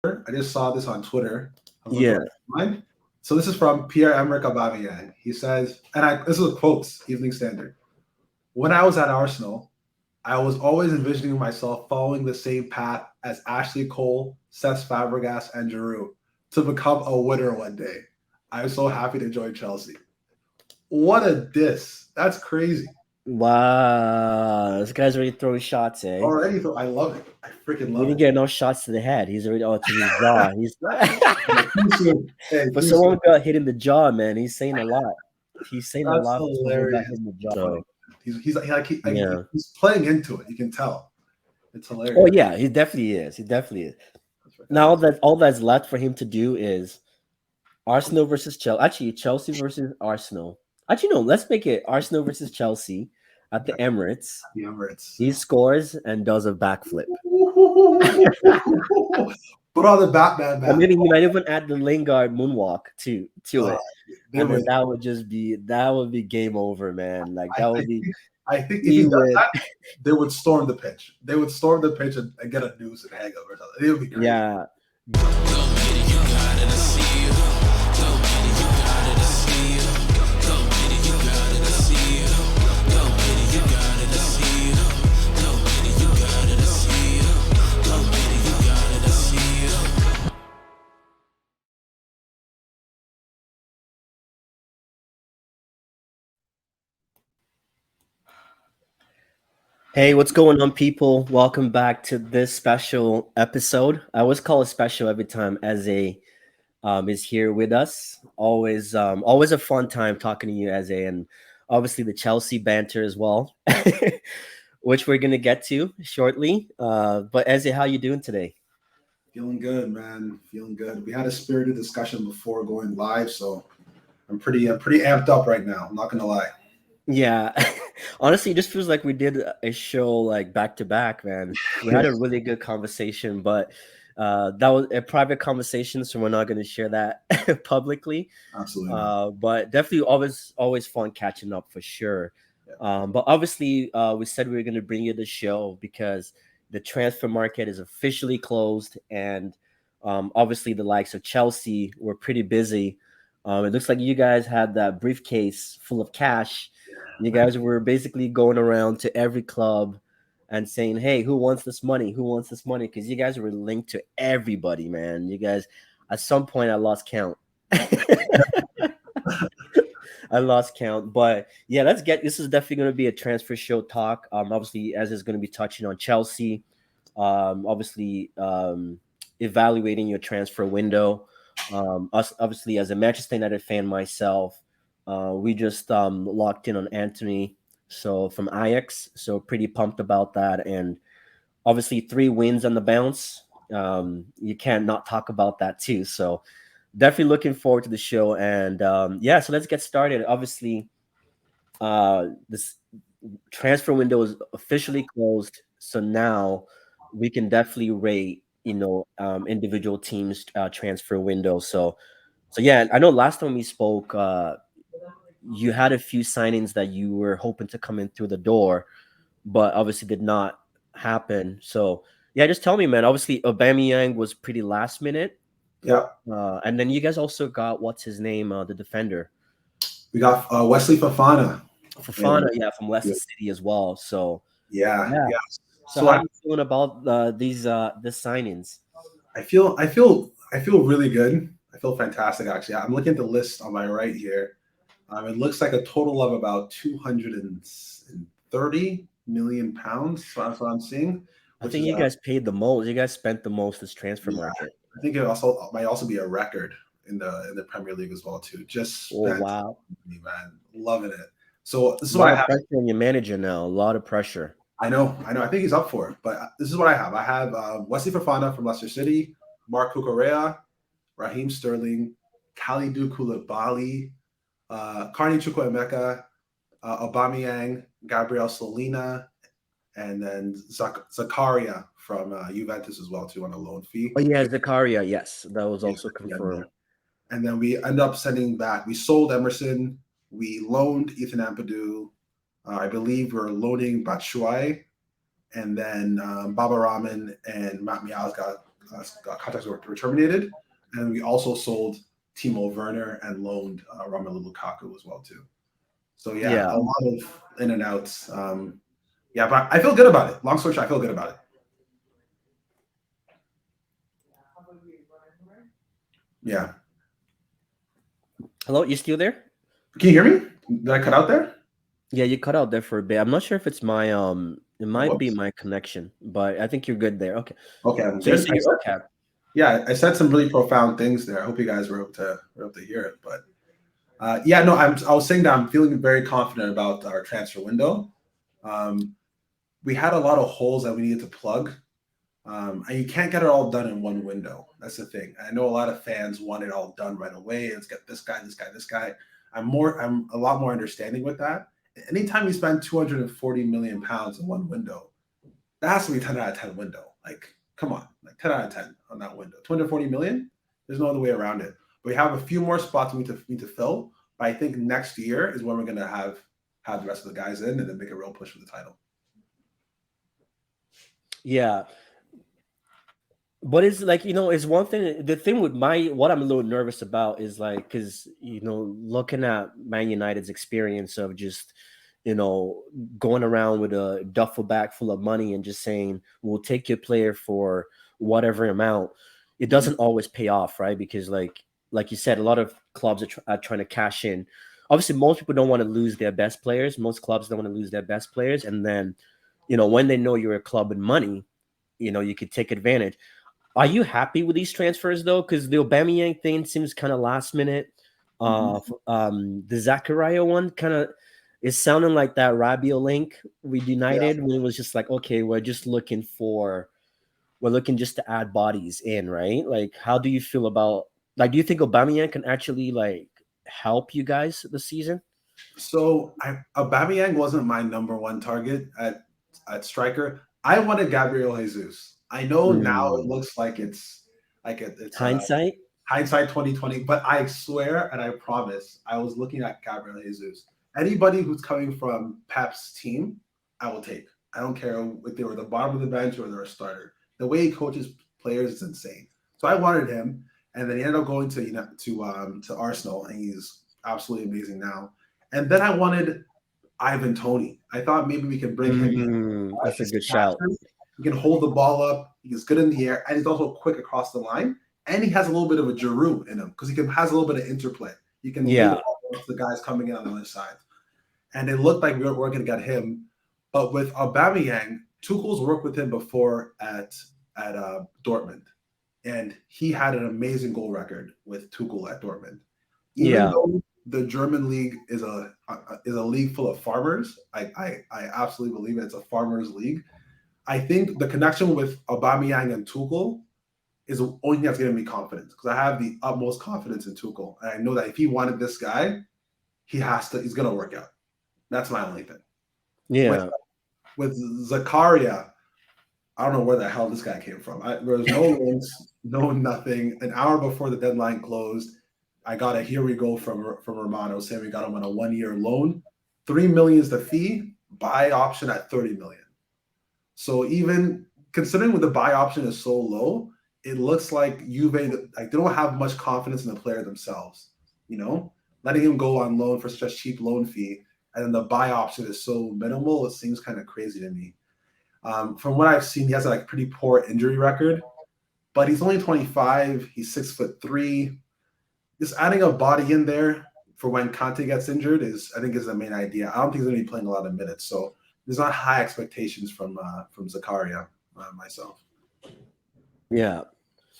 I just saw this on Twitter. I was looking Yeah. at mine. So this is from Pierre-Emerick Aubameyang. He says, this is a quotes, Evening Standard. When I was at Arsenal, I was always envisioning myself following the same path as Ashley Cole, Cesc Fabregas, and Giroud to become a winner one day. I'm so happy to join Chelsea. What a diss. That's crazy. Wow. This guy's already throwing shots, eh? Already, though, I love it. I freaking He love didn't it. get enough shots to the head. He's already to his jaw. He's Too soon. Hey, for too soon. someone who got hit in the jaw, man. He's saying a lot. He's saying a That's lot for someone who got hit hilarious. in the That's funny. jaw. Yeah. He's playing into it. You can tell. It's Oh hilarious. yeah, he definitely is. He definitely is. That's freaking Now awesome. that all that's left for him to do is Arsenal versus Chelsea. Actually, Chelsea versus Arsenal. Actually, no. Let's make it Arsenal versus Chelsea at the Okay. Emirates. The Emirates. He scores and does a backflip. Put on the Batman I mask. mean, he might even add the Lingard moonwalk to Uh, it, they and then would. that would be game over, man. Like I, that I would be think. I think if he he does would. that, they would storm the pitch. They would storm the pitch and get a noose and hang up or something. It would be crazy. Yeah. Hey, what's going on, people? Welcome back to this special episode. I always call it special every time as a is here with us. Always a fun time talking to you, as a, and obviously the Chelsea banter as well, which we're gonna get to shortly. But Eze, how you doing today? Feeling good, man. Feeling good. We had a spirited discussion before going live, so I'm pretty amped up right now. I'm not gonna lie. Yeah, honestly, it just feels like we did a show like back to back, man. We had a really good conversation, but that was a private conversation, so we're not going to share that publicly. Absolutely not. But definitely always fun catching up for sure. Yeah. But obviously, we said we were going to bring you the show because the transfer market is officially closed, and obviously the likes of Chelsea were pretty busy. It looks like you guys had that briefcase full of cash. You guys were basically going around to every club and saying, "Hey, who wants this money? Who wants this money?" Because you guys were linked to everybody, man. You guys, at some point, I lost count. I lost count, but yeah, let's get. This is definitely going to be a transfer show talk. Obviously, as is going to be touching on Chelsea. Obviously, evaluating your transfer window. Us, obviously, as a Manchester United fan myself, we just locked in on Anthony, so from Ajax. So pretty pumped about that, and obviously 3 wins on the bounce. You can't not talk about that too. So definitely looking forward to the show, and yeah, so let's get started. Obviously, this transfer window is officially closed, so now we can definitely rate, individual teams transfer window. So yeah, I know last time we spoke, you had a few signings that you were hoping to come in through the door, but obviously did not happen. So yeah, just tell me, man. Obviously, Aubameyang was pretty last minute, Yeah. and then you guys also got what's his name, the defender, We got Wesley Fafana. Fafana, And yeah, from Leicester yeah, City as well. So yeah, yeah. yeah. So So how you feeling about the signings? I feel really good. I feel fantastic actually. I'm looking at the list on my right here. It looks like a total of about 230 million pounds. So that's what I'm seeing, I which think is you guys paid the most. You guys spent the most this transfer yeah, market. I think it also might also be a record in the Premier League as well too. Just Oh spent wow, money, man, loving it. So this a is what lot I of have. pressure on your manager now. A lot of pressure. I know. I think he's up for it. But this is what I have. I have Wesley Fofana from Leicester City, Mark Cucurella, Raheem Sterling, Kalidou Koulibaly, Carney Chukwuemeka, Aubameyang, Gabriel Solina, and then Zakaria from Juventus as well too on a loan fee. Oh yeah, Zakaria. Yes, that was Yeah, also yeah, confirmed. and then we end up sending back. We sold Emerson. We loaned Ethan Ampadu. I believe we're loaning Batshuayi, and then Baba Rahman and Matt Miazga contracts were terminated, and we also sold Timo Werner and loaned Romelu Lukaku as well too. So yeah, Yeah. a lot of in and outs. Yeah, but I feel good about it. Long story short, I feel good about it. Yeah. Hello, you still there? Can you hear me? Did I cut out there? Yeah, you cut out there for a bit. I'm not sure if it's my it might be Whoops. my connection, but I think you're good there. Okay. Okay, I'm So you good. said you're okay. Yeah, I said some really profound things there. I hope you guys were able to hear it. But yeah, no, I was saying that I'm feeling very confident about our transfer window. Um, we had a lot of holes that we needed to plug, and you can't get it all done in one window. That's the thing. I know a lot of fans want it all done right away. Let's get this guy, this guy, this guy. I'm a lot more understanding with that. Anytime you spend 240 million pounds in one window, that has to be 10 out of 10 window. Like, come on, like 10 out of 10 on that window. 240 million. There's no other way around it. But we have a few more spots we need to fill. But I think next year is when we're gonna have the rest of the guys in and then make a real push for the title. Yeah. But it's like, it's one thing. The thing with what I'm a little nervous about is like, because, looking at Man United's experience of just, going around with a duffel bag full of money and just saying, we'll take your player for whatever amount, it doesn't always pay off, right? Because like you said, a lot of clubs are trying to cash in. Obviously, most people don't want to lose their best players. Most clubs don't want to lose their best players. And then, when they know you're a club with money, you could take advantage. Are you happy with these transfers though? Because the Aubameyang thing seems kind of last minute. The Zachariah one kind of is sounding like that Rabio link with Yeah. United when it was just like, okay, we're looking just to add bodies in, right? Like, how do you feel about do you think Aubameyang can actually like help you guys this season? So Aubameyang wasn't my number one target at striker. I wanted Gabriel Jesus. I know now it Mm. looks like it's Hindsight? hindsight 2020, but I swear and I promise I was looking at Gabriel Jesus. Anybody who's coming from Pep's team, I will take. I don't care if they were the bottom of the bench or they're a starter. The way he coaches players is insane. So I wanted him, and then he ended up going to Arsenal, and he's absolutely amazing now. And then I wanted Ivan Toney. I thought maybe we could bring him in. That's a He's good shout. faster. He can hold the ball up. He's good in the air, and he's also quick across the line. And he has a little bit of a Giroud in him because has a little bit of interplay. You can lay the Yeah. ball to the guys coming in on the other side. And it looked like we were going to get him. But with Aubameyang, Tuchel's worked with him before at Dortmund. And he had an amazing goal record with Tuchel at Dortmund. Even Yeah. though the German league is a league full of farmers, I absolutely believe it's a farmers league. I think the connection with Aubameyang and Tuchel is the only thing that's giving me confidence because I have the utmost confidence in Tuchel, and I know that if he wanted this guy, he's gonna work out. That's my only thing. Yeah. With Zakaria, I don't know where the hell this guy came from. There was no links, no nothing. An hour before the deadline closed, I got a here we go from Romano saying we got him on a 1-year loan. 3 million is the fee, buy option at 30 million. So even considering the buy option is so low, it looks like Juve they don't have much confidence in the player themselves. Letting him go on loan for such a cheap loan fee, and then the buy option is so minimal, it seems kind of crazy to me. From what I've seen, he has a pretty poor injury record, but he's only 25. He's 6'3". Just adding a body in there for when Conte gets injured I think is the main idea. I don't think he's going to be playing a lot of minutes, so there's not high expectations from Zakaria myself. Yeah.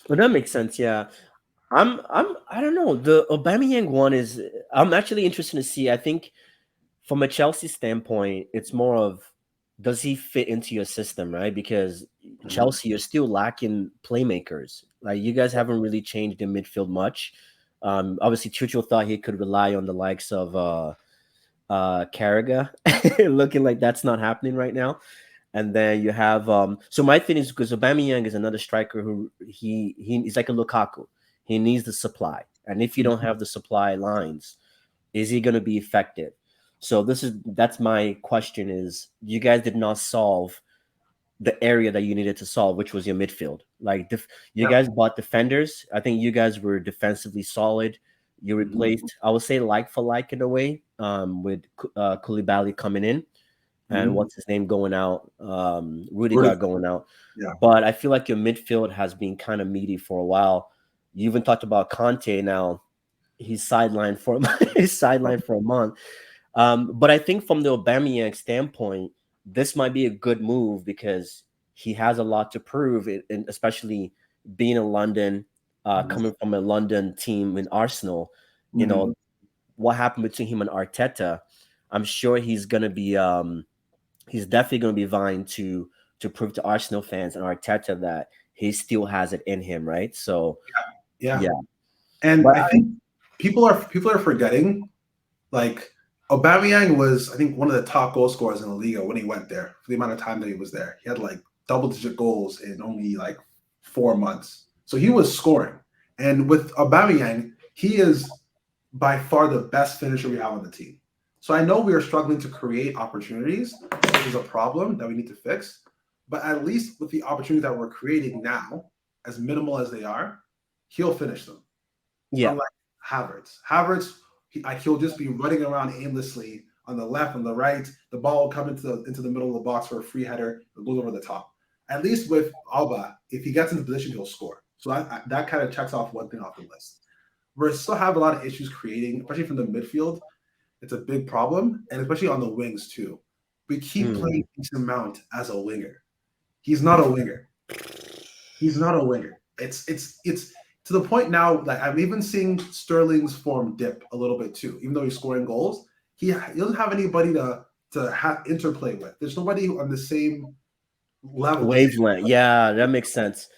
Well, that makes sense. Yeah. I don't know. The Aubameyang one I'm actually interested to see. I think from a Chelsea standpoint, it's more of does he fit into your system, right? Because Chelsea, you're still lacking playmakers. Like you guys haven't really changed in midfield much. Obviously, Tuchel thought he could rely on the likes of Carragher, looking like that's not happening right now. And then you have so my thing is because Aubameyang is another striker who he's like a Lukaku. He needs the supply. And if you don't have the supply lines, is he going to be effective? So that's my question is you guys did not solve the area that you needed to solve, which was your midfield. Like you Yeah. guys bought defenders. I think you guys were defensively solid. You Mhm. replaced, I would say, like for like in a way, with Koulibaly coming in and Mhm. what's his name going out, Rudiger Rudiger. going out. Yeah. But I feel like your midfield has been kind of meaty for a while. You even talked about Conte now. He's sidelined for a he's sidelined for a month. But I think from the Aubameyang standpoint, this might be a good move because he has a lot to prove, and especially being in London, coming from a London team in Arsenal. You know Mhm. what happened between him and Arteta. I'm sure he's definitely going to be vying to prove to Arsenal fans and Arteta that he still has it in him, right? So Yeah. yeah, And but I think people are forgetting, like, Aubameyang was, I think, one of the top goal scorers in the Liga when he went there for the amount of time that he was there. He had like double-digit goals in only like 4 months, so he was scoring. And with Aubameyang, he is by far the best finisher we have on the team. So I know we are struggling to create opportunities, which is a problem that we need to fix. But at least with the opportunities that we're creating now, as minimal as they are, he'll finish them. yeah, Unlike Havertz, he'll just be running around aimlessly on the left, on the right. The ball will come into the middle of the box for a free header that goes over the top. At least with Alba, if he gets into position, he'll score. So that kind of checks off one thing off the list. We still have a lot of issues creating, especially from the midfield. It's a big problem, and especially on the wings too. We keep playing mm, Mason Mount as a winger. He's not a winger. He's not a winger. It's to the point now. Like, I'm even seeing Sterling's form dip a little bit too. Even though he's scoring goals, he doesn't have anybody to have interplay with. There's nobody on the same level. The same. wavelength. Yeah, that makes sense.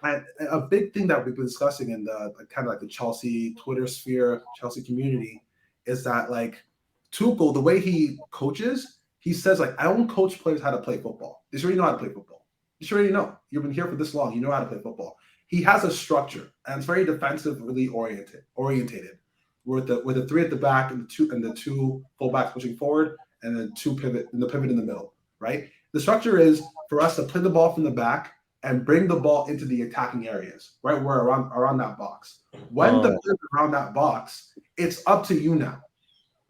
And a big thing that we've been discussing in the kind of like the Chelsea Twitter sphere, Chelsea community, is that, like, Tuchel, the way he coaches, he says, like, I don't coach players how to play football. They should already know how to play football. You should already know. You've been here for this long. You know how to play football. He has a structure, and it's very defensively orientated. With the three at the back and the two fullbacks pushing forward, and then the pivot in the middle. Right. The structure is for us to play the ball from the back and bring the ball into the attacking areas, right where around that box. When the Oh, players around that box, it's up to you now.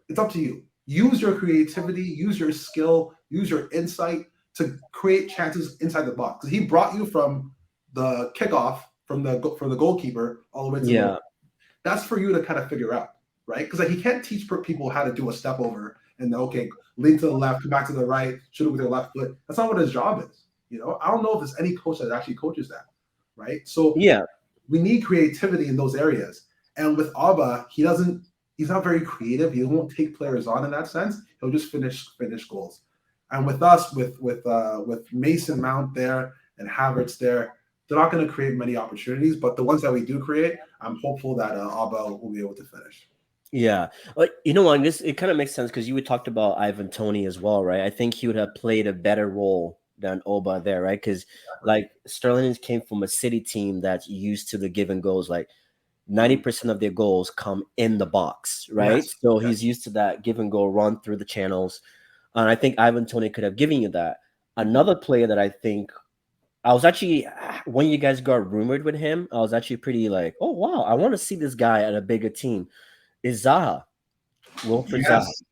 It's up to you. Use your creativity, use your skill, use your insight to create chances inside the box. Because he brought you from the kickoff from the goalkeeper all the way to the middle. yeah, That's for you to kind of figure out, right? Because, like, he can't teach people how to do a step over and, okay, lean to the left, come back to the right, shoot it with your left foot. That's not what his job is. I don't know if there's any coach that actually coaches that, right? So yeah, we need creativity in those areas. And with Alba, he doesn't. He's not very creative. He won't take players on in that sense. He'll just finish goals. And with us, with Mason Mount there and Havertz there, they're not going to create many opportunities. But the ones that we do create, I'm hopeful that Alba will be able to finish. yeah. Like, you know what? This it kind of makes sense because you would talked about Ivan Tony as well, right? I think he would have played a better role than Oba there, right? Because like Sterling came from a City team that's used to the give and goes. Like 90% of their goals come in the box, right? Yes. So Yes. he's used to that give and go run through the channels. And I think Ivan Tony could have given you that. Mhm. Another player that I think I was actually when you guys got rumored with him, I was actually pretty like, oh wow, I want to see this guy at a bigger team. Is Zaha, Wilfred Zaha. Yes.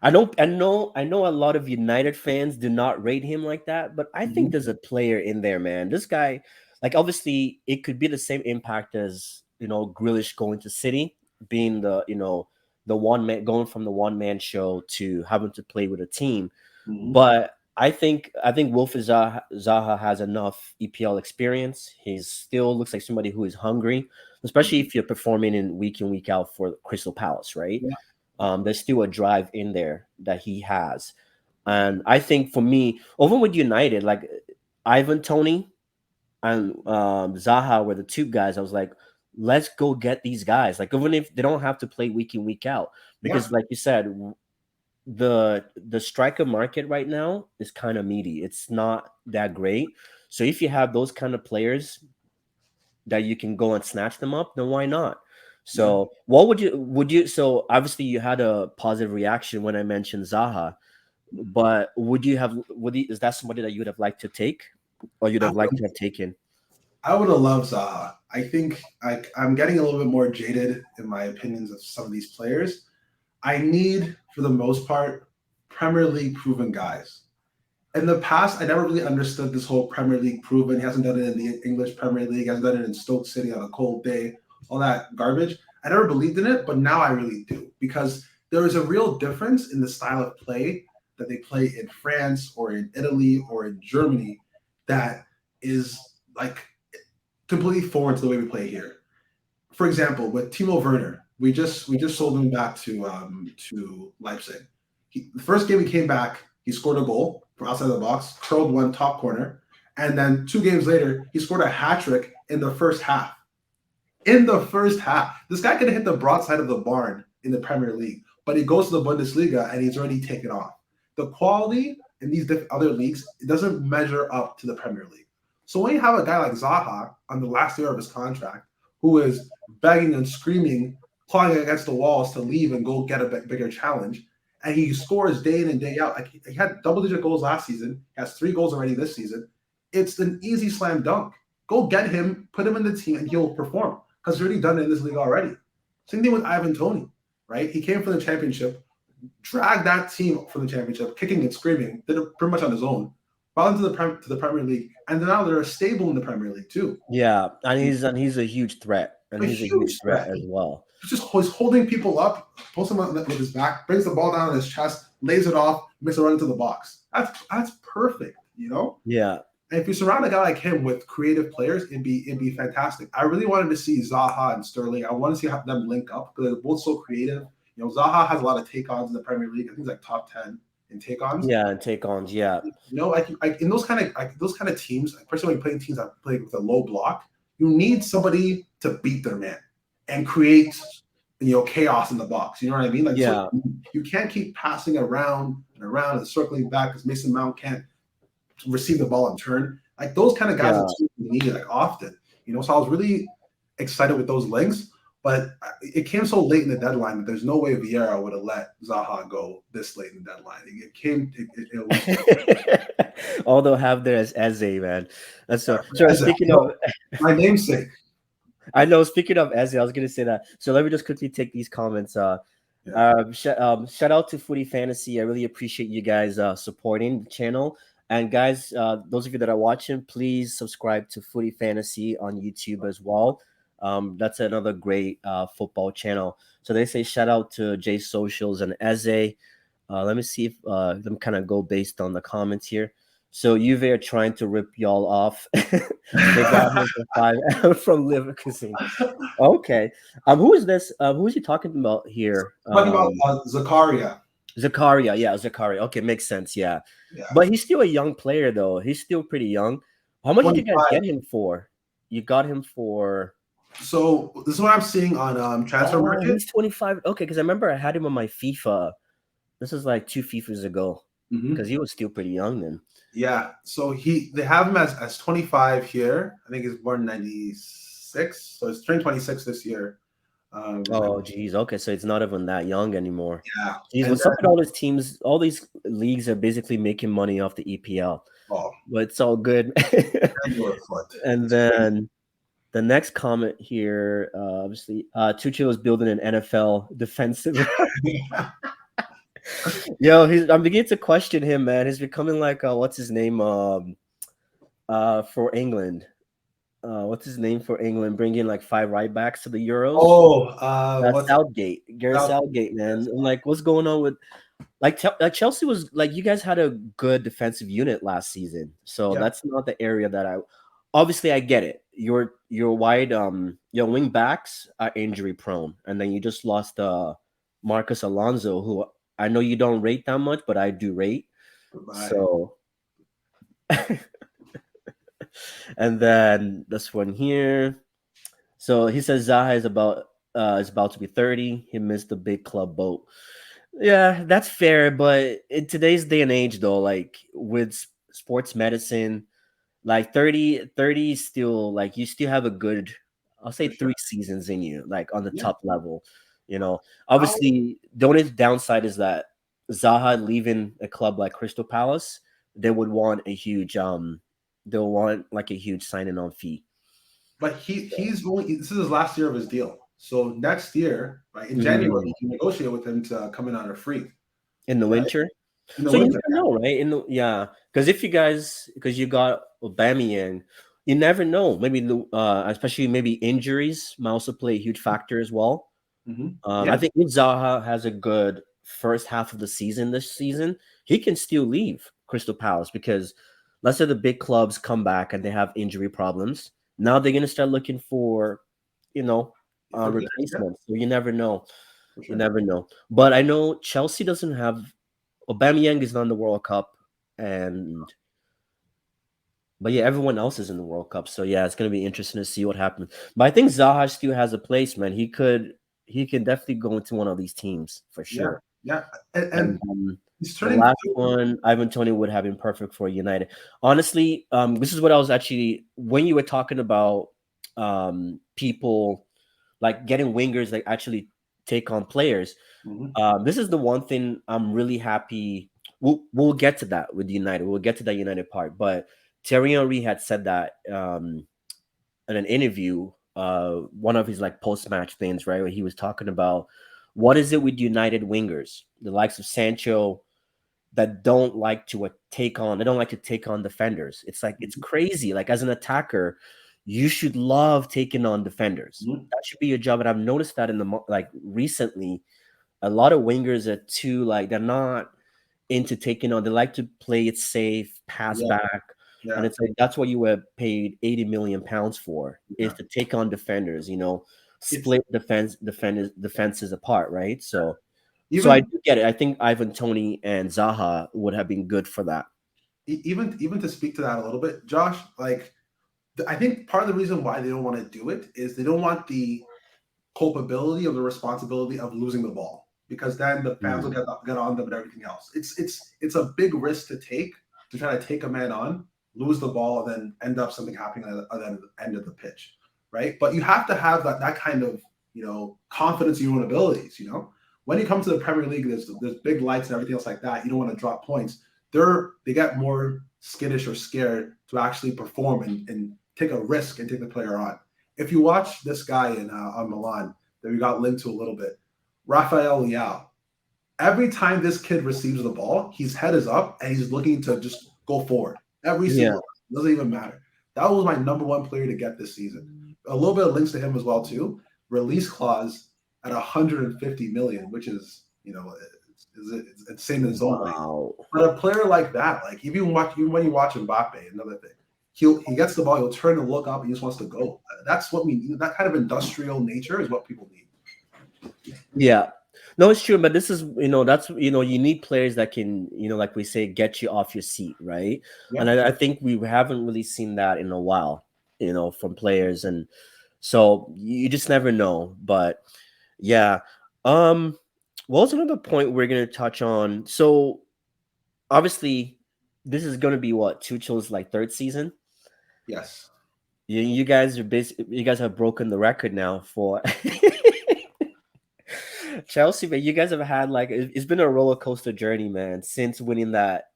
I know a lot of United fans do not rate him like that, but I think Mhm. there's a player in there, man. This guy, like obviously it could be the same impact as, Grealish going to City, being the one man going from the one man show to having to play with a team. Mhm. But I think Wilfred Zaha has enough EPL experience. He still looks like somebody who is hungry, especially Mhm. if you're performing week in week out for Crystal Palace, right? Yeah. There's still a drive in there that he has. And I think for me, over with United, like Ivan Tony and Zaha were the two guys. I was like, let's go get these guys. Like, even if they don't have to play week in, week out. Yeah. Because like you said, the striker market right now is kind of meaty. It's not that great. So if you have those kind of players that you can go and snatch them up, then why not? Yeah. So what would you so obviously you had a positive reaction when I mentioned Zaha. But is that somebody that you would have liked to take, or you'd I have liked would, to have taken? I would have loved Zaha. I think I'm getting a little bit more jaded in my opinions of some of these players. I need, for the most part, Premier League proven guys. In the past, I never really understood this whole Premier League proven. He hasn't done it in the English Premier League. He hasn't done it in Stoke City on a cold day. All that garbage. I never believed in it, but now I really do because there is a real difference in the style of play that they play in France or in Italy or in Germany that is like completely foreign to the way we play here. For example, with Timo Werner, we just sold him back to Leipzig. The first game he came back, he scored a goal from outside the box, curled one top corner, and then 2 games later, he scored a hat trick in the first half. In the first half, this guy could have hit the broadside of the barn in the Premier League, but he goes to the Bundesliga and he's already taken off. The quality in these other leagues, it doesn't measure up to the Premier League. So when you have a guy like Zaha on the last year of his contract, who is begging and screaming, clawing against the walls to leave and go get a bigger challenge, and he scores day in and day out. Like he had double-digit goals last season, he has 3 goals already this season. It's an easy slam dunk. Go get him, put him in the team, and he'll perform because he's already done it in this league already. Same thing with Ivan Toney, right? He came from the championship, dragged that team from the championship, kicking and screaming, did it pretty much on his own, brought into the Premier League, and now they're stable in the Premier League too. Yeah, and he's a huge threat, and A he's a huge huge threat threat. as well. He's holding people up, posts them with his back, brings the ball down on his chest, lays it off, makes a run into the box. That's perfect, you know. Yeah, And if you surround a guy like him with creative players, it'd be fantastic. I really wanted to see Zaha and Sterling. I want to see how them link up because they're both so creative. You know, Zaha has a lot of take-ons in the Premier League. I think he's like top 10 in take-ons. yeah, and take-ons. Yeah, You know, like in those kind of teams, especially when you're playing teams that play with a low block, you need somebody to beat their man and create chaos in the box. You know what I mean? Like yeah, so you can't keep passing around and around and circling back because Mason Mount can't receive the ball and turn. Like those kind of guys yeah. are needed like often. You know, so I was really excited with those links. But it came so late in the deadline that there's no way Vieira would have let Zaha go this late in the deadline. It came. It was All they'll have there is Eze, man. That's so. Speaking of, my namesake. I know. Speaking of Eze, I was gonna say that. So let me just quickly take these comments. Shout out to Footy Fantasy. I really appreciate you guys supporting the channel. And guys, those of you that are watching, please subscribe to Footy Fantasy on YouTube as well. That's another great football channel. So they say shout out to J Socials and Eze. Let me see if let me kind of go based on the comments here. So Juve are trying to rip y'all off. They got him for 5 from Leverkusen. Okay. Who is this? Who is he talking about here? Talking about Zakaria. Zakaria. Yeah, Zakaria. Okay, makes sense. Yeah. Yeah. But he's still a young player, though. He's still pretty young. How much did you guys 25. get him for? You got him for. So this is what I'm seeing on Transfer Oh, Market. he's 25. Okay, because I remember I had him on my FIFA. This is like 2 FIFAs ago. Because he was still pretty young then. Yeah. So they have him as 25 here. I think he's born in 96. So he's turning 26 this year. Oh, geez. Okay, so it's not even that young anymore. Yeah. Geez, what's up with all these teams? All these leagues are basically making money off the EPL. Oh, but it's all good. And then the next comment here, obviously, Tuchel is building an NFL defensive. Yo, I'm beginning to question him, man. He's becoming like what's his name? For England. What's his name for England? Bringing like 5 right backs to the Euros. Oh, that's Southgate. Gareth Southgate, man. I'm like, what's going on with like Chelsea was like you guys had a good defensive unit last season, so that's not the area that I. Obviously, I get it. Your wide your wing backs are injury prone, and then you just lost Marcus Alonso, who I know you don't rate that much, but I do rate. Goodbye. So. And then this one here. So he says Zaha is about to be 30. He missed the big club boat. Yeah, that's fair. But in today's day and age, though, like with sports medicine, like 30 is still like you still have a good, I'll say 3 seasons in you, like on the top level. You know, obviously the only downside is that Zaha leaving a club like Crystal Palace, they would want a huge they'll want like a huge signing on fee. But he's only this is his last year of his deal. So next year, right in January, Mhm. you can negotiate with him to come in on a free, In the right? winter. In the So you winter. never know, right? Because if you guys, because you got Aubameyang, you never know. Maybe especially maybe injuries might also play a huge factor as well. I Yeah, think if Zaha has a good first half of the season this season, he can still leave Crystal Palace because let's say the big clubs come back and they have injury problems. Now they're gonna start looking for, you know, replacement. Yeah, replacements. So you never know. for You sure. never know. But I know Chelsea doesn't have Aubameyang is not in the World Cup, and but yeah, everyone else is in the World Cup. So yeah, it's gonna be interesting to see what happens. But I think Zaha still has a place, man. He can definitely go into one of these teams for Yeah, sure. yeah, And he's the turning. last one, Ivan Tony would have been perfect for United. Honestly, this is what I was actually when you were talking about people like getting wingers that actually take on players. Mhm. This is the one thing I'm really happy. We'll get to that with United. We'll get to that United part. But Thierry Henry had said that in an interview, one of his like post match things, right, where he was talking about what is it with United wingers, the likes of Sancho, that don't like to take on. They don't like to take on defenders. It's like it's crazy. Like as an attacker, you should love taking on defenders. Mhm. That should be your job. And I've noticed that in the like recently a lot of wingers are too like they're not into taking on. They like to play it safe, pass Yeah, back, and yeah, it's like that's what you were paid 80 million pounds for is yeah. to take on defenders. It's Split defenses apart, right? So I even do get it. I think Ivan Tony and Zaha would have been good for that. even to speak to that a little bit, Josh. Like, I think part of the reason why they don't want to do it is they don't want the culpability of the responsibility of losing the ball because then the fans will Mm. get on them and everything else. It's a big risk to take to try to take a man on, lose the ball, and then end up something happening at the end of the pitch, right? But you have to have that kind of confidence in your own abilities. When you come to the Premier League, there's big lights and everything else like that. You don't want to drop points. They get more skittish or scared to actually perform and take a risk and take the player on. If you watch this guy in on Milan that we got linked to a little bit, Rafael Leao, every time this kid receives the ball, his head is up and he's looking to just go forward. Every Yeah. single time. Doesn't even matter. That was my number one player to get this season. A little bit of links to him as well too. Release clause at 150 million, which is it's insane in its own way. Wow. But a player like that, like even when you watch Mbappe, another thing, he gets the ball, he'll turn and look up, and he just wants to go. That's what we need. That kind of industrial nature is what people need. Yeah. No, it's true, but this is, that's, you need players that can, like we say, get you off your seat, right? And Yeah. I think we haven't really seen that in a while, from players. And so you just never know. But yeah. What was another point we're going to touch on? So obviously, this is going to be what Tuchel's like third season. Yes. You guys are you guys have broken the record now for Chelsea, but you guys have had like it's been a roller coaster journey, man. Since winning that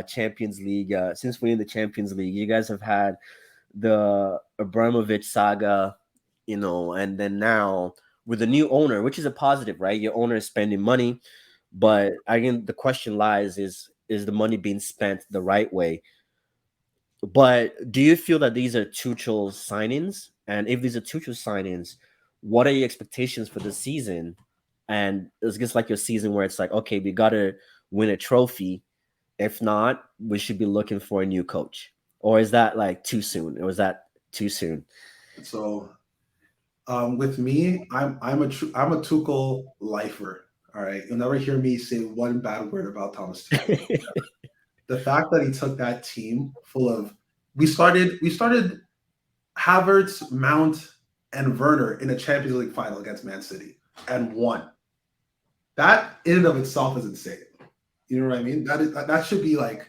Champions League, since winning the Champions League, you guys have had the Abramovich saga, and then now with the new owner, which is a positive, right? Your owner is spending money, but again, the question lies: is the money being spent the right way? But do you feel that these are Tuchel's signings? And if these are Tuchel's signings, what are your expectations for the season? And it's just like your season where it's like, okay, we got to win a trophy. If not, we should be looking for a new coach. Or is that like too soon? Or is that too soon? So with me, I'm a Tuchel lifer. All right, you'll never hear me say one bad word about Thomas Tuchel. The fact that he took that team full of we started Havertz, Mount, and Werner in a Champions League final against Man City and won. That in and of itself is insane. You know what I mean? That should be like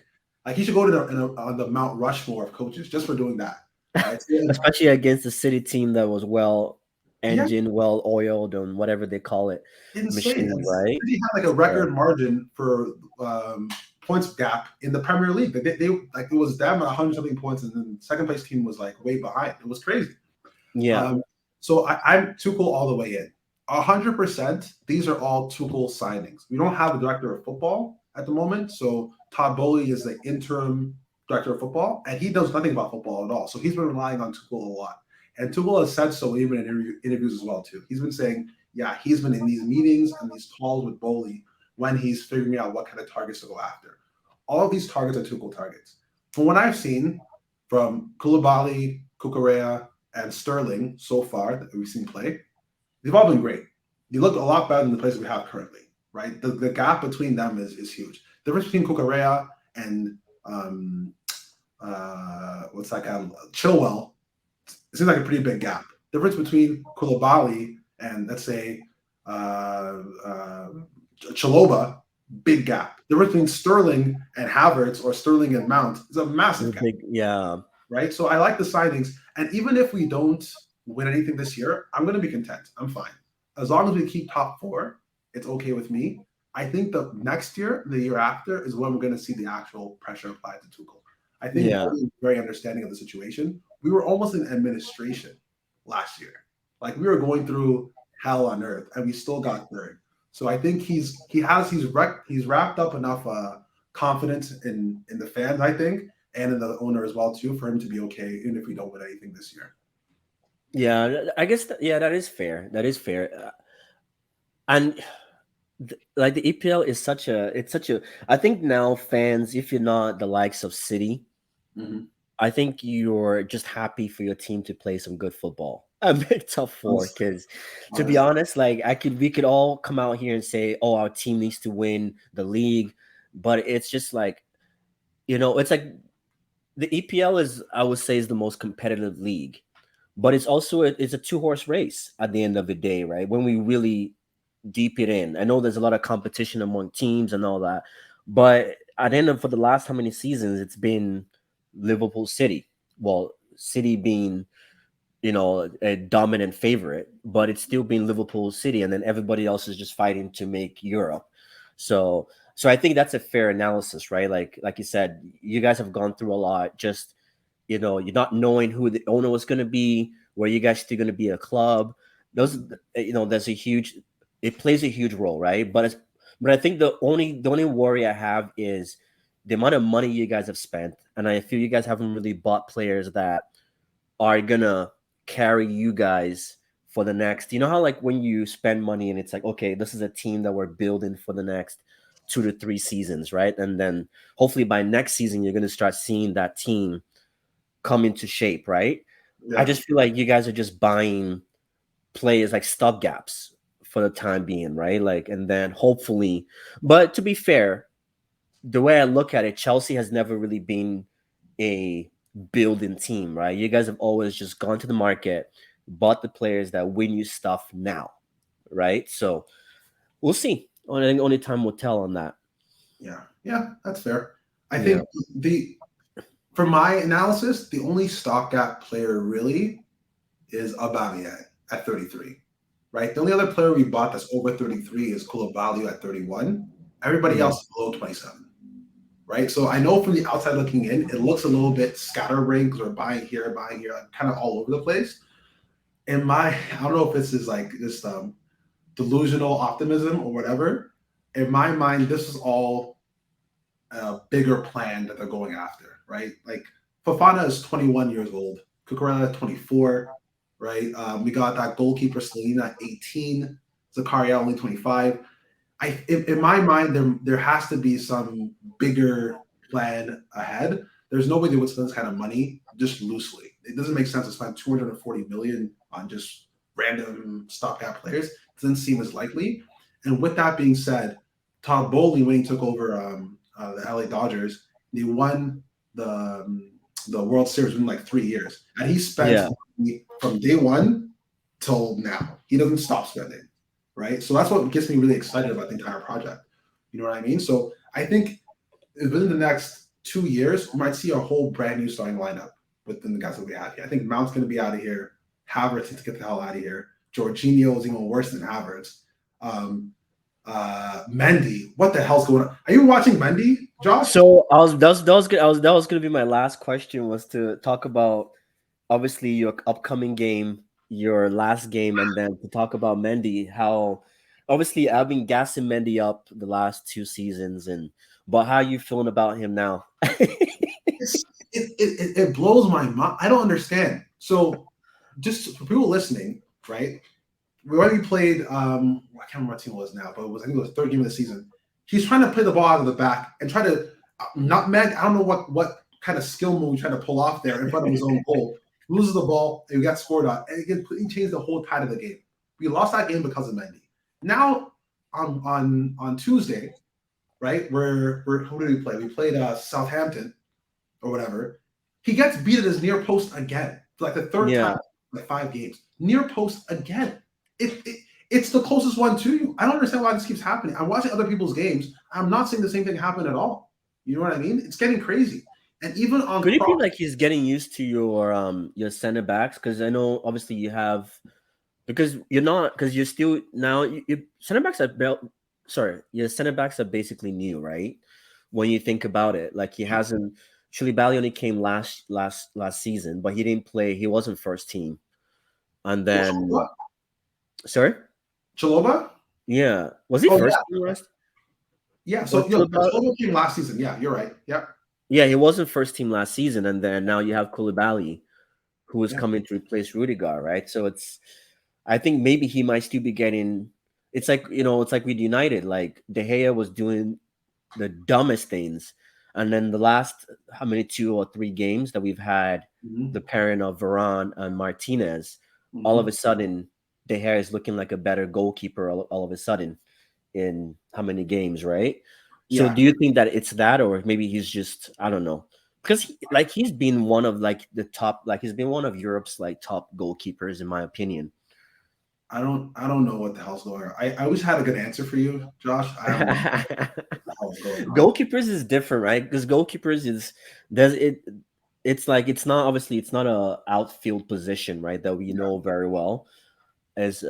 he should go to on the Mount Rushmore of coaches just for doing that. Right? Especially against the City team that was well. Yeah, engine well oiled and whatever they call it, insane. machine, And right? City had like a Yeah. record margin for points gap in the Premier League. They like it was them at 100 something points, and then second place team was like way behind. It was crazy. Yeah. So I'm Tuchel all the way in. 100%. These are all Tuchel signings. We don't have a director of football at the moment. So Todd Bowley is the interim director of football, and he knows nothing about football at all. So he's been relying on Tuchel a lot. And Tuchel has said so even in interviews as well too. He's been saying, yeah, he's been in these meetings and these calls with Bowley when he's figuring out what kind of targets to go after. All of these targets are Tuchel targets. From what I've seen from Koulibaly, Cucurella, and Sterling so far that we've seen play, they've all been great. They look a lot better than the players we have currently, right? The gap between them is huge. The difference between Cucurella and what's that guy? Chilwell, it seems like a pretty big gap. The difference between Koulibaly and let's say Chaloba, big gap. The difference between Sterling and Havertz or Sterling and Mount is a massive gap, Big, yeah. right? So I like the signings. And even if we don't win anything this year, I'm going to be content. I'm fine. As long as we keep top four, it's okay with me. I think the next year, the year after, is when we're going to see the actual pressure applied to Tuchel. I think Yeah. Bowley is very understanding of the situation. We were almost in administration last year. Like we were going through hell on earth, and we still got third. So I think he's wrapped up enough confidence in the fans, I think, and in the owner as well too, for him to be okay, even if we don't win anything this year. Yeah, I guess yeah, that is fair. That is fair. And like the EPL is such a I think now fans, if you're not the likes of City, Mm-hmm. I think you're just happy for your team to play some good football. A big tough four, Honestly, because to be honestly. honest, like we could all come out here and say, oh, our team needs to win the league, but it's just like, it's like the EPL is, I would say, is the most competitive league, but it's a two-horse race at the end of the day, right? When we really deep it in, I know there's a lot of competition among teams and all that, but at the end of for the last how many seasons, it's been Liverpool City. Well, City being a dominant favorite, but it's still been Liverpool City, and then everybody else is just fighting to make Europe. So I think that's a fair analysis, right? Like you said, you guys have gone through a lot. Just you're not knowing who the owner was going to be, where you guys still going to be a club. Those there's a huge, it plays a huge role, right? But I think the only worry I have is the amount of money you guys have spent, and I feel you guys haven't really bought players that are gonna carry you guys for the next. You know how like when you spend money and it's like, okay, this is a team that we're building for the next 2 to 3 seasons, right? And then hopefully by next season you're gonna start seeing that team come into shape, right? I Yeah. just feel like you guys are just buying players like stopgaps for the time being, right? Like, and then hopefully, but to be fair, the way I look at it, Chelsea has never really been a building team, right? You guys have always just gone to the market, bought the players that win you stuff now, right? So we'll see. I think only time will tell on that. Yeah, that's fair. I Yeah. think for my analysis, the only stopgap player really is Aubameyang at 33, right? The only other player we bought that's over 33 is Koulibaly at 31. Everybody Yeah. else is below 27, right? So I know from the outside looking in, it looks a little bit scatterbrained because we're buying here, like kind of all over the place. I don't know if this is like just delusional optimism or whatever. In my mind, this is all a bigger plan that they're going after, right? Like Fofana is 21 years old, Cucurella at 24, right? We got that goalkeeper Selena at 18, Zakaria only 25. In my mind, there has to be some bigger plan ahead. There's no way they would spend this kind of money just loosely. It doesn't make sense to spend 240 million on just random stopgap players. It doesn't seem as likely. And with that being said, Todd Bowley, when he took over the LA Dodgers, they won the World Series in like 3 years, and he spent Yeah. money from day one till now. He doesn't stop spending, right? So that's what gets me really excited about the entire project. You know what I mean? So I think within the next 2 years, we might see a whole brand new starting lineup within the guys that we have here. I think Mount's going to be out of here. Havertz needs to get the hell out of here. Jorginho is even worse than Havertz. Mendy, what the hell's going on? Are you watching Mendy, Josh? So that was gonna be my last question, was to talk about obviously your upcoming game, your last game, and then to talk about Mendy. How obviously I've been gassing Mendy up the last 2 seasons, but how are you feeling about him now? It blows my mind. I don't understand. So, just for people listening, right? We already played. I can't remember what team it was now, but I think it was the third game of the season. He's trying to play the ball out of the back and try to nutmeg. I don't know what kind of skill move he's trying to pull off there in front of his own goal. Loses the ball and we got scored on, and he changed the whole tide of the game. We lost that game because of Mendy. Now on Tuesday, right? Who did we play? We played Southampton or whatever. He gets beat at his near post again for like the third time in like 5 games. Near post again. It's the closest one to you. I don't understand why this keeps happening. I'm watching other people's games. I'm not seeing the same thing happen at all. You know what I mean? It's getting crazy. And even on could it be like he's getting used to your center backs? Because I know obviously you have, because you're still now center backs your center backs are basically new, right? When you think about it, like he hasn't. Chilibali only came last season, but he didn't play. He wasn't first team, and then sorry, Chalobah? Yeah, was he first team last? Yeah, so Chalobah came last season. Yeah, you're right. Yeah. Yeah, he wasn't first team last season, and then now you have Koulibaly, who is coming to replace Rudiger, right? So I think maybe he might still be getting. It's like it's like with United, like De Gea was doing the dumbest things, and then the last 2 or 3 games that we've had, the pairing of Varane and Martinez, all of a sudden De Gea is looking like a better goalkeeper. All of a sudden, in how many games, right? So do you think that it's that, or maybe he's just, I don't know, because he's been one of the top, he's been one of Europe's top goalkeepers in my opinion. I don't know what the hell's going on. I always had a good answer for you, Josh. I don't know what the hell's going on. Goalkeepers is different, right? Because goalkeepers it's not a outfield position, right? That we know very well. Is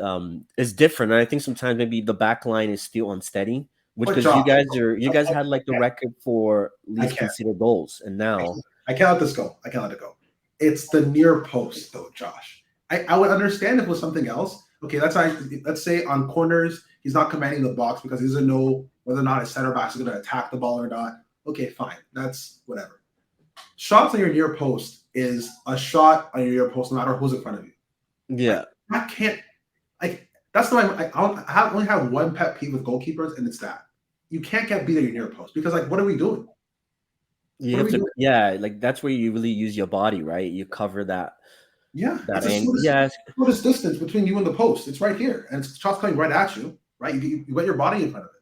different. And I think sometimes maybe the back line is still unsteady. Because you guys had the record for least conceded goals, and now I can't let this go. It's the near post, though, Josh. I would understand if it was something else. Okay, let's say on corners he's not commanding the box because he doesn't know whether or not his center back is going to attack the ball or not. Okay, fine, that's whatever. Shots on your near post is a shot on your near post, no matter who's in front of you. Yeah, I can't. That's why I only have one pet peeve with goalkeepers, and it's that you can't get beat at your near post because, what are we doing? that's where you really use your body, right? You cover that. Yeah, that angle. Yeah, shortest distance between you and the post. It's right here, and it's shots coming right at you. Right, you got your body in front of it.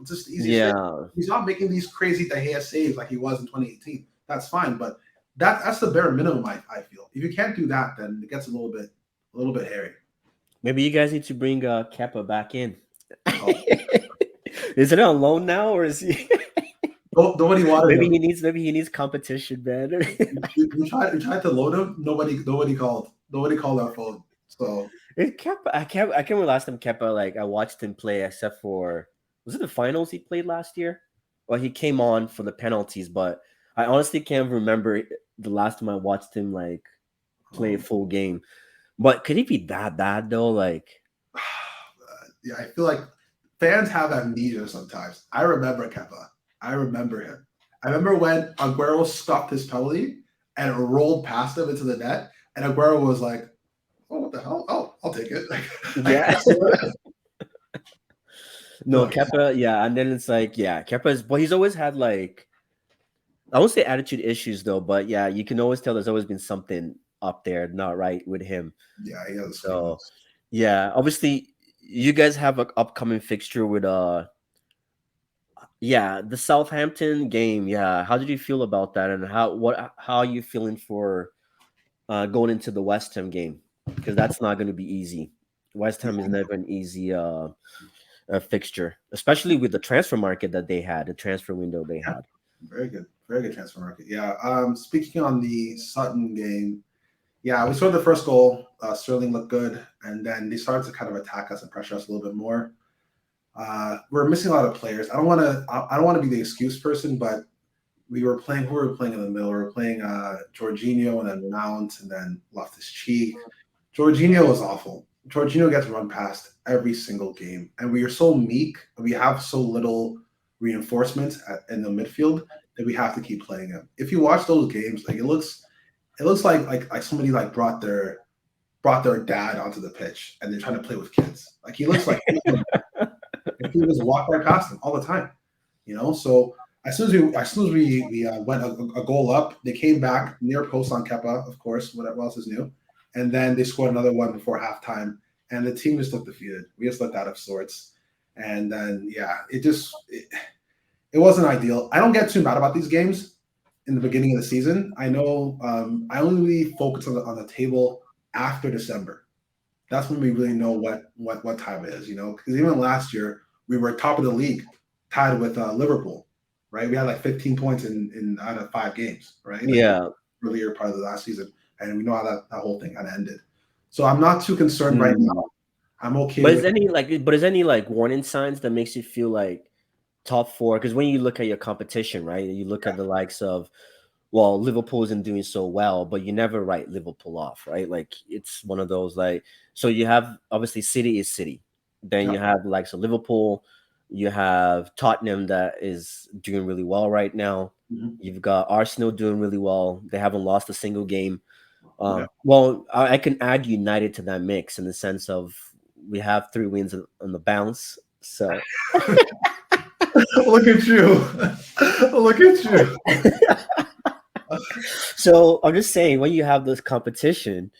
It's just easy. Yeah, he's not making these crazy De Gea saves like he was in 2018. That's fine, but that's the bare minimum. I feel if you can't do that, then it gets a little bit hairy. Maybe you guys need to bring Kepa back in. Oh. Is it on loan now, or is he? Nobody wanted maybe him. He needs competition, man. we tried to load him. Nobody called. Nobody called our phone. So Kepa, I can't remember last time Kepa I watched him play, except for, was it the finals he played last year? Well, he came on for the penalties, but I honestly can't remember the last time I watched him play a full game. But could he be that bad though? Yeah, I feel like fans have amnesia sometimes. I remember Kepa. I remember him. I remember when Aguero stopped his penalty and it rolled past him into the net, and Aguero was like, "Oh, what the hell? Oh, I'll take it." Yeah. No, Kepa. Yeah, and then it's Kepa is. But he's always had I won't say attitude issues though, but yeah, you can always tell there's always been something up there not right with him. Yeah, he has. So, yeah, obviously you guys have an upcoming fixture with the Southampton game. Yeah, how did you feel about that, and how are you feeling for going into the West Ham game? Because that's not going to be easy. West Ham is never an easy fixture, especially with the transfer market that they had, the transfer window they had. Very good transfer market. Yeah. Speaking on the Sutton game, Yeah, we scored the first goal. Sterling looked good, and then they started to kind of attack us and pressure us a little bit more. We're missing a lot of players. I don't want to be the excuse person, but we were playing. Who were we playing in the middle? We were playing Jorginho, and then Mount, and then Loftus-Cheek. Jorginho was awful. Jorginho gets run past every single game, and we are so meek. We have so little reinforcements in the midfield that we have to keep playing him. If you watch those games, like it looks like somebody like brought their dad onto the pitch and they're trying to play with kids. Like he looks like if he just walk right past them all the time, So as soon as we went a goal up, they came back near post on Kepa, of course. What else is new? And then they scored another one before halftime, and the team just looked defeated. We just looked out of sorts, and then it wasn't ideal. I don't get too mad about these games in the beginning of the season. I know I only really focus on the table after December. That's when we really know what time it is, because even last year we were top of the league, tied with Liverpool, right? We had like 15 points in out of 5 games, right? Yeah. Earlier part of the last season, and we know how that whole thing kind of ended. So I'm not too concerned right now. I'm okay. But is any like warning signs that makes you feel like top 4? Because when you look at your competition, right, you look at the likes of, well, Liverpool isn't doing so well, but you never write Liverpool off, right? Like it's one of those so you have obviously City is City, then you have the likes of Liverpool, you have Tottenham that is doing really well right now. You've got Arsenal doing really well. They haven't lost a single game. Well, I can add United to that mix in the sense of we have 3 wins on the bounce. So look at you. Look at you. So I'm just saying, when you have this competition,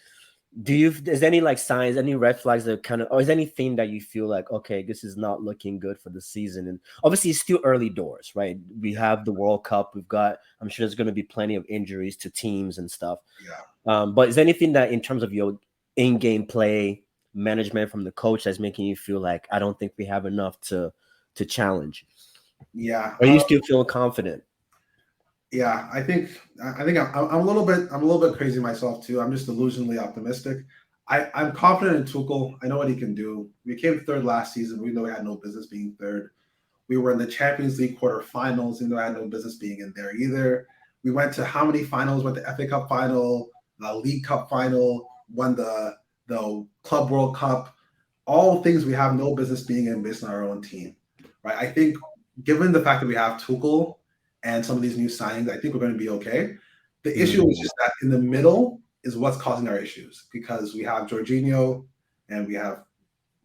is any like signs, any red flags that kind of, or is anything that you feel like, okay, this is not looking good for the season? And obviously it's still early doors, right? We have the World Cup. I'm sure there's going to be plenty of injuries to teams and stuff. Yeah. But is anything that in terms of your in-game play management from the coach that's making you feel like, I don't think we have enough to challenge? Yeah. Are you still feeling confident? Yeah, I think I'm a little bit crazy myself too. I'm just delusionally optimistic. I'm confident in Tuchel. I know what he can do. We came third last season. We know we had no business being third. We were in the Champions League quarterfinals. We know I had no business being in there either. We went to how many finals? Went to FA Cup final, the League Cup final, won the Club World Cup. All things we have no business being in based on our own team, right? I think given the fact that we have Tuchel and some of these new signings, I think we're going to be okay. The issue is just that in the middle is what's causing our issues, because we have Jorginho and we have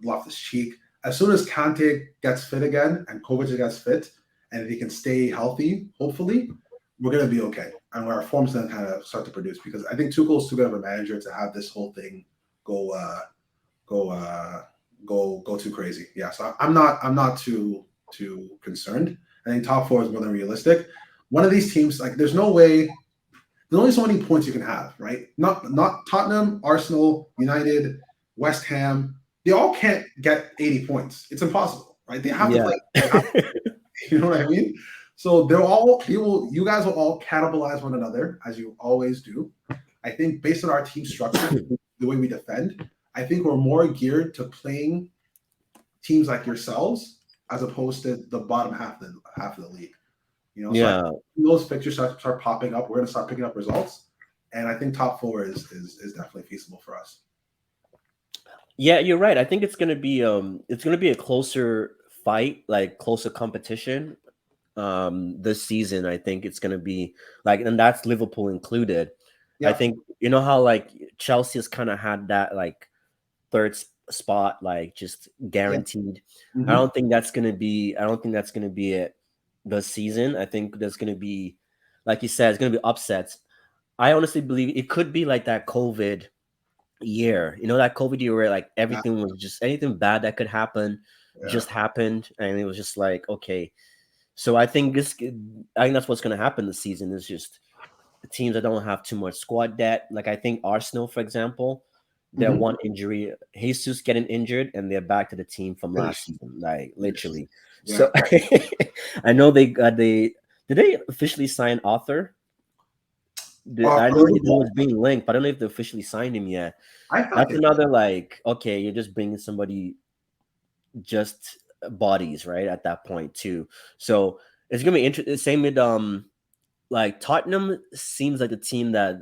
Loftus-Cheek. As soon as Kante gets fit again and Kovacic gets fit, and if he can stay healthy, hopefully, we're going to be okay. And our form's going to kind of start to produce, because I think Tuchel's too good of a manager to have this whole thing go too crazy. Yeah, so I'm not too concerned. I think top 4 is more than realistic. One of these teams, like there's no way, there's only so many points you can have, right? Not Tottenham, Arsenal, United, West Ham. They all can't get 80 points. It's impossible, right? They have to play. You know what I mean? So you guys will all cannibalize one another, as you always do. I think based on our team structure, the way we defend, I think we're more geared to playing teams like yourselves as opposed to the bottom half of the league. So those fixtures start popping up. We're going to start picking up results, and I think top 4 is definitely feasible for us. Yeah, you're right. I think it's going to be a closer fight, like closer competition this season. I think it's going to be like, and that's Liverpool included. Yeah. I think how like Chelsea has kind of had that like third spot, like just guaranteed. Yeah. I don't think that's going to be it this season. I think there's going to be, like you said, it's going to be upsets. I honestly believe it could be like that COVID year, that COVID year where like everything was just, anything bad that could happen just happened, and it was just like, okay. So I think that's what's going to happen this season, is just teams that don't have too much squad debt. Like I think Arsenal, for example, their one injury, Jesus getting injured, and they're back to the team from last season, like literally. Yeah. So I know did they officially sign Arthur? I know Early he was being linked, but I don't know if they officially signed him yet. I thought That's they another like, okay, you're just bringing somebody just bodies, right? At that point too. So it's gonna be interesting. Same with like Tottenham seems like a team that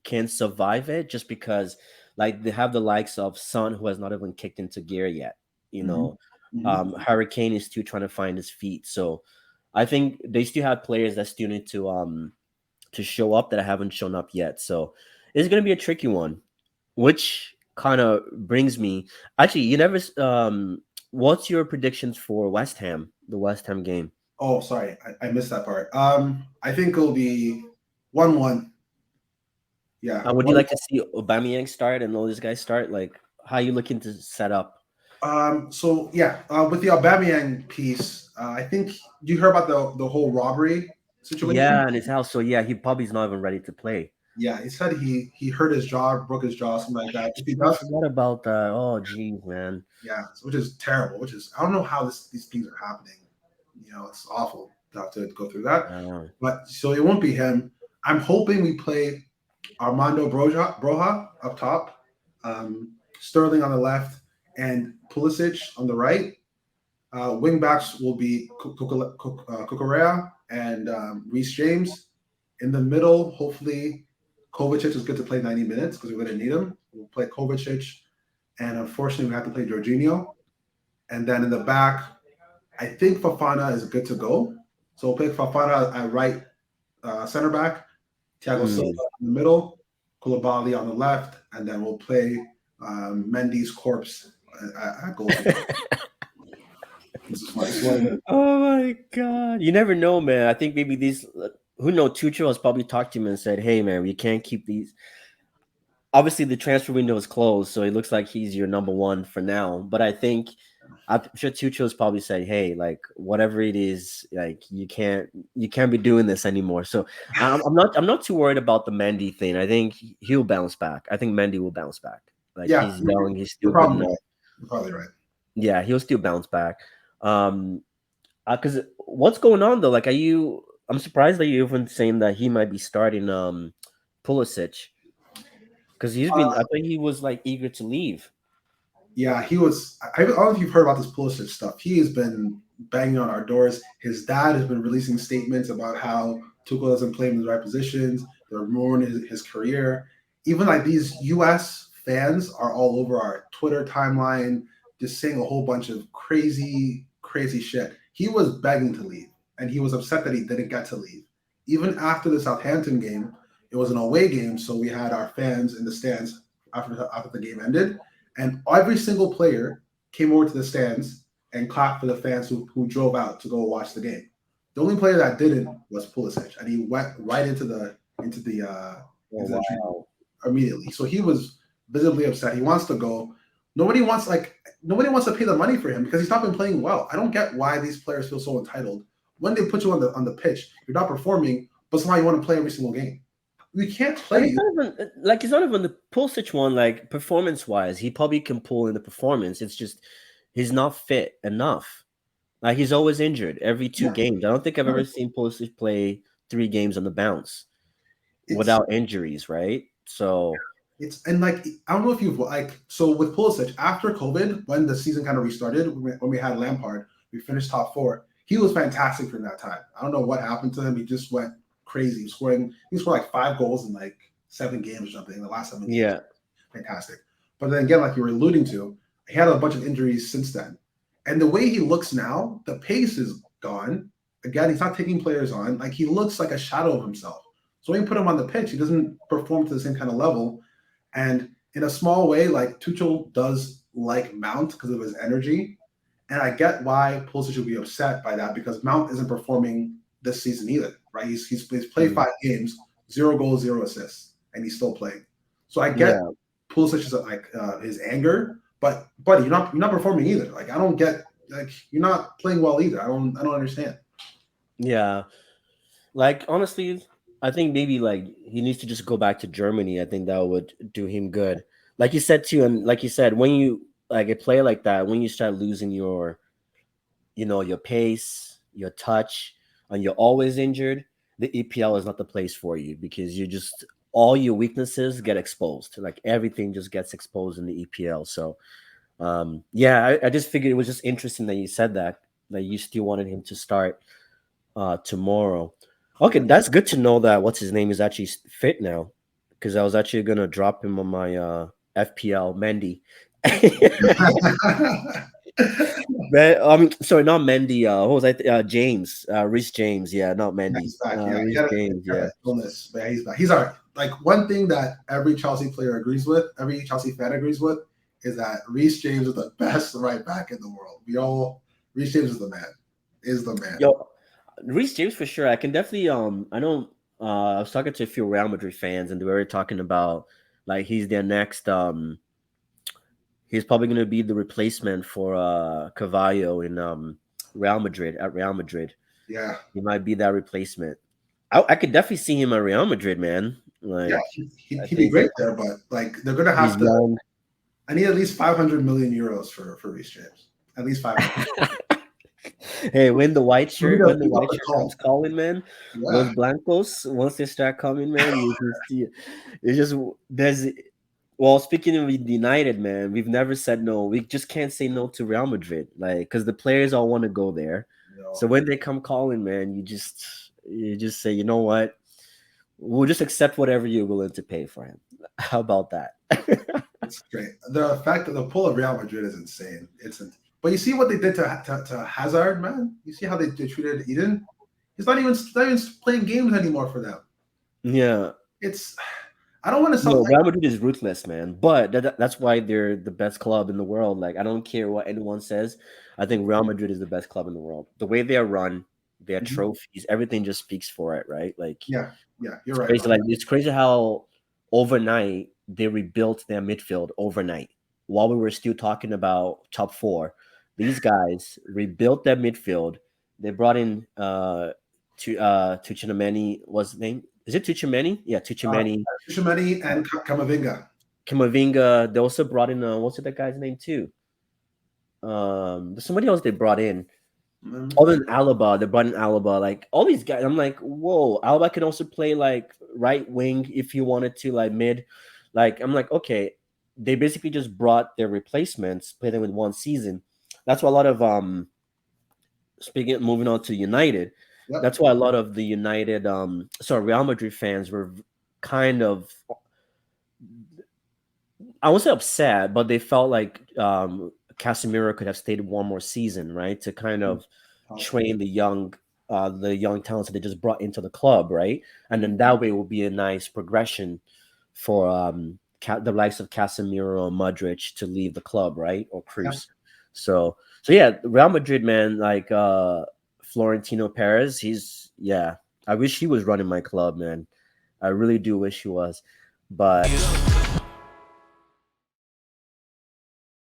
can survive it just because like they have the likes of Son who has not even kicked into gear yet. You Mhm. know, Mhm. Hurricane is still trying to find his feet. So I think they still have players that still need to show up that haven't shown up yet. So it's gonna be a tricky one. Which kind of brings me actually, you never what's your predictions for West Ham, the West Ham game? Oh, sorry, I missed that part. I think it'll be 1-1. Yeah, Would you one. like to see Aubameyang start and all these guys start? Like, how are you looking to set up? So yeah, with the Aubameyang piece, I think you heard about the whole robbery situation. Yeah, and his house. So yeah, he probably is not even ready to play. Yeah, he said he hurt his jaw, broke his jaw, something like that. If he I does, forgot about that. Oh, geez, man. yeah, which is terrible. Which is I don't know how these things are happening. It's awful to have to go through that. Uh, But so it won't be him. I'm hoping we play Armando Broja up top, Sterling on the left, and Pulisic on the right. Wing backs will be Cucurella and Reece James. In the middle, hopefully, Kovacic is good to play 90 minutes because we're going to need him. We'll play Kovacic, and unfortunately, we have to play Jorginho. And then in the back, I think Fafana is good to go. So we'll play Fafana at right center back, Thiago Silva mm. in the middle, Koulibaly on the left, and then we'll play Mendy's corpse at goalkeeper. This is Oh my god! You never know, man. I think maybe these. Who knows? Tuchel has probably talked to him and said, "Hey, man, we can't keep these." Obviously, the transfer window is closed, so it looks like he's your number one for now. But I'm sure Tuchel's probably said, "Hey, like whatever it is, like you can't be doing this anymore." So I'm not too worried about the Mendy thing. I think he'll bounce back. I think Mendy will bounce back. Like yeah, he's young, he's you're still good probably enough. right. You're probably right. Yeah, he'll still bounce back. Um, because what's going on though? Like, are you? I'm surprised that you're even saying that he might be starting Pulisic because he's been. I think he was like eager to leave. Yeah, he was. I don't know if you've heard about this Pulisic stuff. He has been banging on our doors. His dad has been releasing statements about how Tuchel doesn't play him in the right positions. They're ruining his career. Even like these U.S. fans are all over our Twitter timeline, just saying a whole bunch of crazy, crazy shit. He was begging to leave, and he was upset that he didn't get to leave. Even after the Southampton game, it was an away game, so we had our fans in the stands after the game ended, and every single player came over to the stands and clapped for the fans who drove out to go watch the game. The only player that didn't was Pulisic, and he went right into the Oh into the tree wow. immediately. So he was visibly upset. He wants to go. Nobody wants to pay the money for him because he's not been playing well. I don't get why these players feel so entitled. When they put you on the pitch, you're not performing, but somehow you want to play every single game. We can't And play it's you. not even like it's not even the Pulisic one. Like performance wise, he probably can pull in the performance. It's just he's not fit enough. Like he's always injured every two Yeah, games. I don't think I've ever seen Pulisic play 3 games on the bounce it's without injuries, right? So It's and like I don't know if you've like so with Pulisic after COVID when the season kind of restarted when we had Lampard we finished top four. He was fantastic during that time. I don't know what happened to him. He just went crazy. He scored like 5 goals in like 7 games or something in the last 7 games. yeah, Fantastic. But then again, like you were alluding to, he had a bunch of injuries since then. And the way he looks now, the pace is gone. Again, he's not taking players on. Like he looks like a shadow of himself. So when you put him on the pitch, he doesn't perform to the same kind of level. And in a small way, like Tuchel does like Mount because of his energy. And I get why Pulisic would be upset by that because Mount isn't performing this season either, right? He's played mm, 5 games, 0 goals, 0 assists, and he's still playing. So I get yeah, Pulisic's like his anger, but buddy, you're not performing either. Like I don't get like you're not playing well either. I don't understand. yeah. Like honestly, I think maybe like he needs to just go back to Germany. I think that would do him good. Like you said too, and like you said, when you like a player like that, when you start losing your, your pace, your touch, and you're always injured, the EPL is not the place for you because you just all your weaknesses get exposed. Like everything just gets exposed in the EPL. So yeah, I just figured it was just interesting that you said that you still wanted him to start tomorrow. Okay, that's good to know that what's his name is actually fit now, because I was actually gonna drop him on my FPL Mendy. Man, sorry, not Mendy. What was I? James, Reece James. Yeah, not Yeah, Mendy. he's back. Yeah, Reece James. he had Yeah, an illness, but yeah, he's back. He's all right. Like one thing that every Chelsea player agrees with, every Chelsea fan agrees with, is that Reece James is the best right back in the world. Reece James is the man. Is the man. yo, Reece James for sure. I can definitely. I know. I was talking to a few Real Madrid fans, and they were talking about like he's their next. He's probably going to be the replacement for Cavallo in Real Madrid at Real Madrid. Yeah, He might be that replacement. I could definitely see him at Real Madrid, man. yeah, Like I he'd be think great there, but like they're gonna he's have to. young. I need at least 500 million euros for Reece James. At least 500. Hey, when the white We need shirt, to when the pick up white the shirt call. comes calling, man, Yeah, those blancos, once they start coming, man, you just see it's just there's well, speaking of United, man, we've never said no. We just can't say no to Real Madrid, like because the players all want to go there. you know, So when they come calling, man, you just say, you know what, we'll just accept whatever you're willing to pay for him. How about that? it's great. The fact that the pull of Real Madrid is insane. But you see what they did to Hazard, man. You see how they treated Eden. He's not even playing games anymore for them. Yeah. It's I don't want to No, sound like Real Madrid is ruthless, man. But that's why they're the best club in the world. Like, I don't care what anyone says. I think Real Madrid is the best club in the world. The way they are run, their Mhm. trophies, everything just speaks for it, right? Like, Yeah, you're it's right crazy. about Like, it's crazy how overnight they rebuilt their midfield overnight. While we were still talking about top four, these guys rebuilt their midfield. They brought in Tuchel, what's his name? Is it Tuchel? Yeah, that. Tuchel. Tchouaméni and Camavinga. Kamavinga. They also brought in what's that guy's name too? There's somebody else they brought in. Mhm. Other than Alaba, they brought in Alaba. Like all these guys, I'm like, whoa, Alaba can also play like right wing if you wanted to, like mid. Like I'm like, okay, they basically just brought their replacements, played them in one season. That's why a lot of moving on to United. Yep. That's why a lot of the United Real Madrid fans were kind of, I won't say upset, but they felt like Casemiro could have stayed one more season, right, to kind of train the young talents that they just brought into the club, right, and then that way will be a nice progression for the likes of Casemiro and Modric to leave the club, right, or Yeah. Cruz. So yeah, Real Madrid, man, like Florentino Perez, I wish he was running my club, man. I really do wish he was, but.